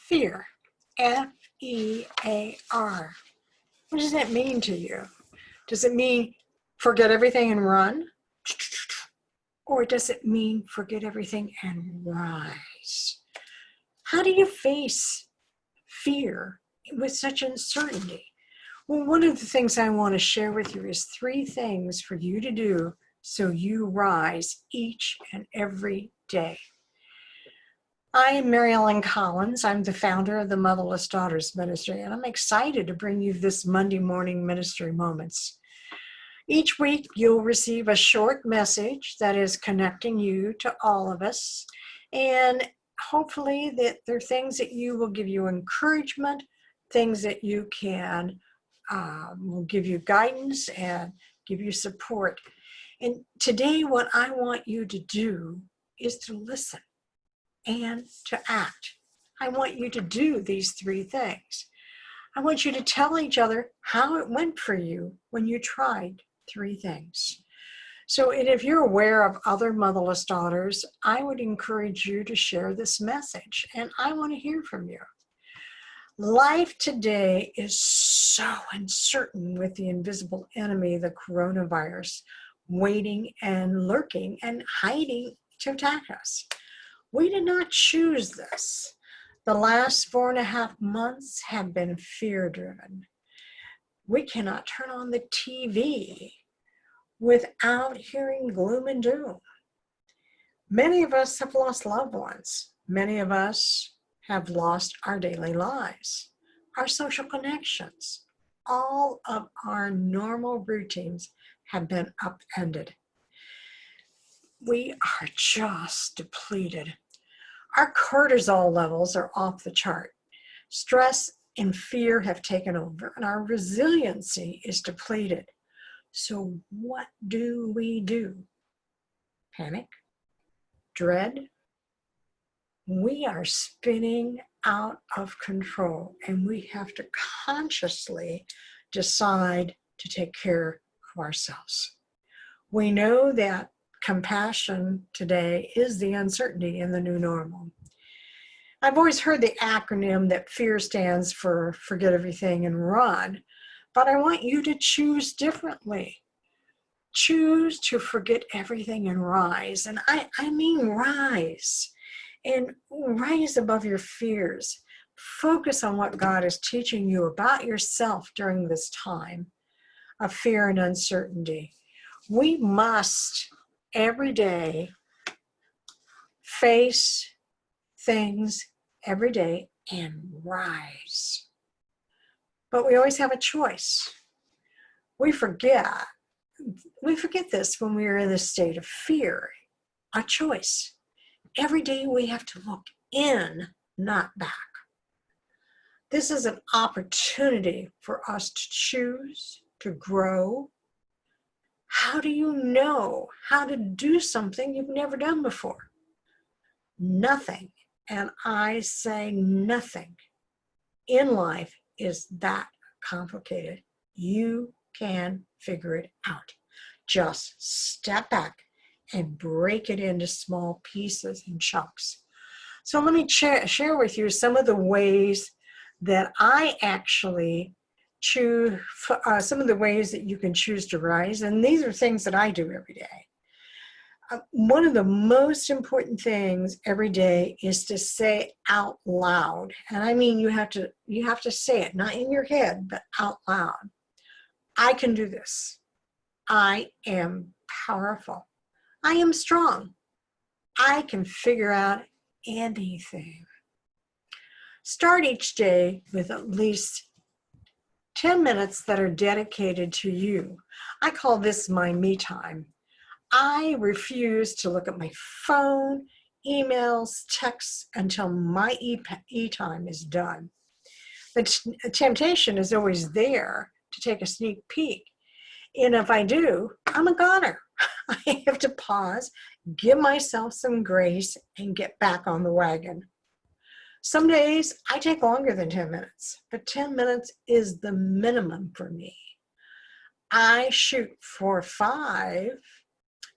Fear, F-E-A-R. What does that mean to you? Does it mean forget everything and run? Or does it mean forget everything and rise? How do you face fear with such uncertainty? Well, one of the things I want to share with you is 3 things for you to do so you rise each and every day. I am Mary Ellen Collins. I'm the founder of the Motherless Daughters Ministry, and I'm excited to bring you this Monday morning ministry moments. Each week, you'll receive a short message that is connecting you to all of us, and hopefully that there are things that you will give you encouragement, things that you can will give you guidance and give you support. And today, what I want you to do is to listen and to act. I want you to do these 3 things. I want you to tell each other how it went for you when you tried 3 things. So, and if you're aware of other motherless daughters, I would encourage you to share this message, and I want to hear from you. Life today is so uncertain with the invisible enemy, the coronavirus, waiting and lurking and hiding to attack us. We did not choose this. The last 4.5 months have been fear-driven. We cannot turn on the TV without hearing gloom and doom. Many of us have lost loved ones. Many of us have lost our daily lives, our social connections. All of our normal routines have been upended. We are just depleted. Our cortisol levels are off the chart. Stress and fear have taken over, and our resiliency is depleted. So what do we do? Panic? Dread? We are spinning out of control, and we have to consciously decide to take care of ourselves. We know that compassion today is the uncertainty in the new normal. I've always heard the acronym that FEAR stands for forget everything and run, but I want you to choose differently. Choose to forget everything and rise. And I mean rise. And rise above your fears. Focus on what God is teaching you about yourself during this time of fear and uncertainty. We must every day face things every day and rise. But we always have a choice. We forget this when we are in this state of fear. A choice. Every day we have to look in, not back. This is an opportunity for us to choose, to grow. How do you know how to do something you've never done before? Nothing, and I say nothing, in life is that complicated. You can figure it out. Just step back and break it into small pieces and chunks. So let me share with you some of the ways that I actually choose, some of the ways that you can choose to rise. And these are things that I do every day. One of the most important things every day is to say out loud. And I mean, you have to say it, not in your head, but out loud. I can do this. I am powerful. I am strong. I can figure out anything. Start each day with at least 10 minutes that are dedicated to you. I call this my me time. I refuse to look at my phone, emails, texts until my e-time is done. The temptation is always there to take a sneak peek. And if I do, I'm a goner. I have to pause, give myself some grace, and get back on the wagon. Some days I take longer than 10 minutes, but 10 minutes is the minimum for me. I shoot for 5.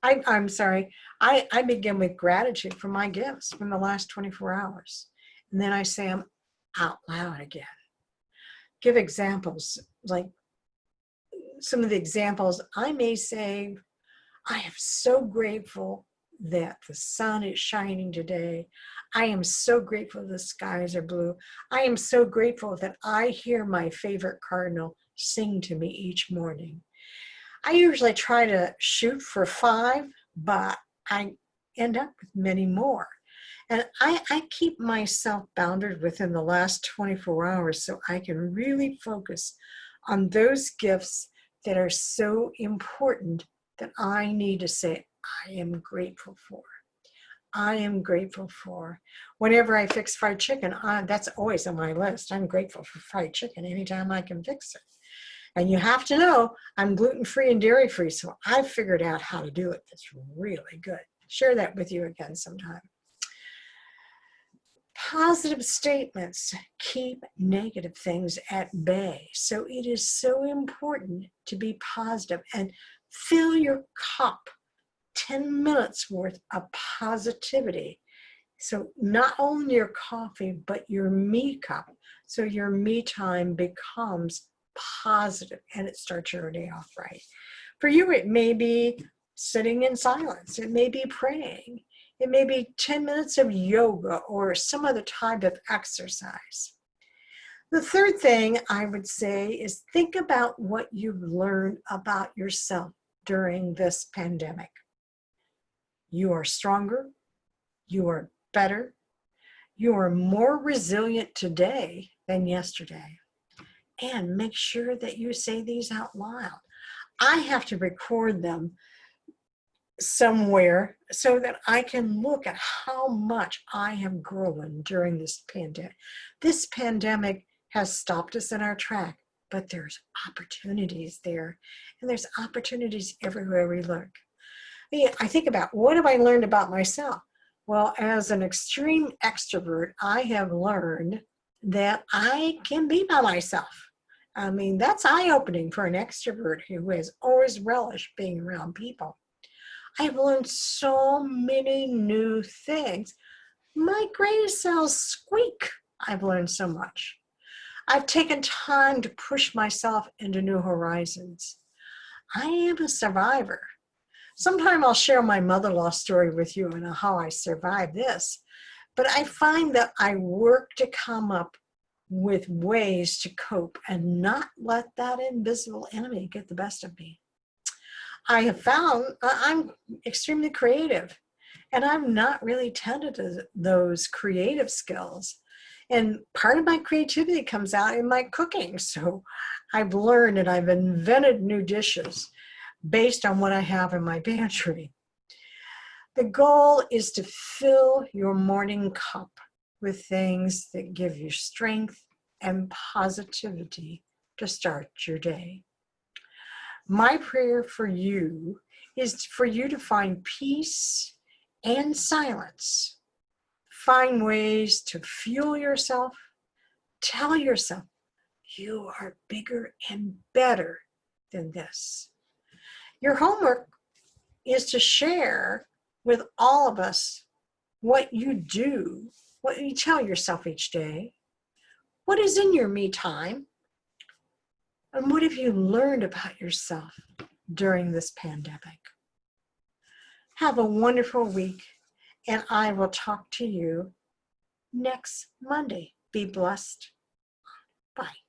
I begin with gratitude for my gifts from the last 24 hours. And then I say, I'm out loud again. Give examples, like some of the examples I may say, I am so grateful that the sun is shining today. I am so grateful the skies are blue. I am so grateful that I hear my favorite cardinal sing to me each morning. I usually try to shoot for 5, but I end up with many more. And I keep myself bounded within the last 24 hours so I can really focus on those gifts that are so important that I need to say, I am grateful for. I am grateful for. Whenever I fix fried chicken, that's always on my list. I'm grateful for fried chicken anytime I can fix it. And you have to know I'm gluten-free and dairy-free, so I've figured out how to do it. That's really good. Share that with you again sometime. Positive statements keep negative things at bay. So it is so important to be positive and fill your cup 10 minutes worth of positivity. So not only your coffee, but your me cup. So your me time becomes positive and it starts your day off right. For you, it may be sitting in silence. It may be praying. It may be 10 minutes of yoga or some other type of exercise. The third thing I would say is think about what you've learned about yourself during this pandemic. You are stronger. You are better. You are more resilient today than yesterday. And make sure that you say these out loud. I have to record them somewhere so that I can look at how much I have grown during this pandemic. This pandemic has stopped us in our track, but there's opportunities there, and there's opportunities everywhere we look. I think about, what have I learned about myself? Well, as an extreme extrovert, I have learned that I can be by myself. I mean, that's eye-opening for an extrovert who has always relished being around people. I've learned so many new things. My gray cells squeak. I've learned so much. I've taken time to push myself into new horizons. I am a survivor. Sometime I'll share my mother-in-law story with you and how I survived this. But I find that I work to come up with ways to cope and not let that invisible enemy get the best of me. I have found I'm extremely creative, and I'm not really tended to those creative skills. And part of my creativity comes out in my cooking. So I've learned and I've invented new dishes based on what I have in my pantry. The goal is to fill your morning cup with things that give you strength and positivity to start your day. My prayer for you is for you to find peace and silence. Find ways to fuel yourself. Tell yourself you are bigger and better than this. Your homework is to share with all of us what you do, what you tell yourself each day, what is in your me time, and what have you learned about yourself during this pandemic. Have a wonderful week, and I will talk to you next Monday. Be blessed. Bye.